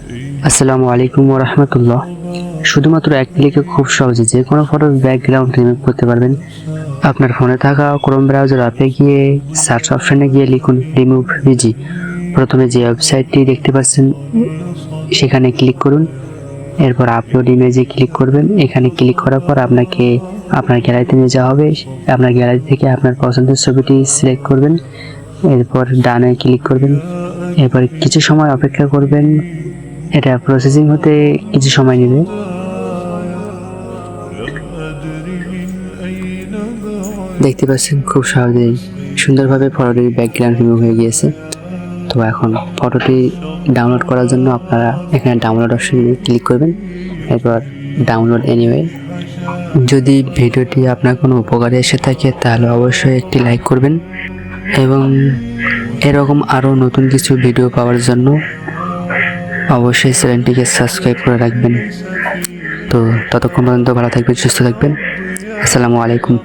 আসসালামু আলাইকুম ওয়া রাহমাতুল্লাহ। শুধুমাত্র এক ক্লিকে খুব সহজে যে কোনো ফটোর ব্যাকগ্রাউন্ড রিমুভ করতে পারবেন। আপনার ফোনে থাকা ক্রোম ব্রাউজার অ্যাপে গিয়ে সার্চ অপশনে গিয়ে লিখুন রিমুভ ভিজি। প্রথমে যে ওয়েবসাইটটি দেখতে পাচ্ছেন সেখানে ক্লিক করুন। এরপর আপলোড ইমেজে ক্লিক করবেন। এখানে ক্লিক করার পর আপনাকে আপনার গ্যালারিতে নিয়ে যাওয়া হবে। আপনার গ্যালারি থেকে আপনার পছন্দের ছবিটি সিলেক্ট করবেন। এরপর ডানে ক্লিক করবেন। এরপর কিছু সময় অপেক্ষা করবেন। এটা প্রসেসিং হতে কিছু সময় নেবে। দেখতে পাচ্ছেন খুব সহজেই সুন্দরভাবে ফটোটির ব্যাকগ্রাউন্ড রিমুভ হয়ে গিয়েছে। তো এখন ফটোটি ডাউনলোড করার জন্য আপনারা এখানে ডাউনলোড অপশনে ক্লিক করবেন। এরপর ডাউনলোড এনিওয়ে। যদি ভিডিওটি আপনার কোনো উপকারে এসে থাকে তাহলে অবশ্যই একটি লাইক করবেন এবং এরকম আরও নতুন কিছু ভিডিও পাওয়ার জন্য অবশ্যই চ্যানেলটিকে সাবস্ক্রাইব করে রাখবেন। তো ততক্ষণ পর্যন্ত ভালো থাকবেন, সুস্থ থাকবেন। আসসালামু আলাইকুম।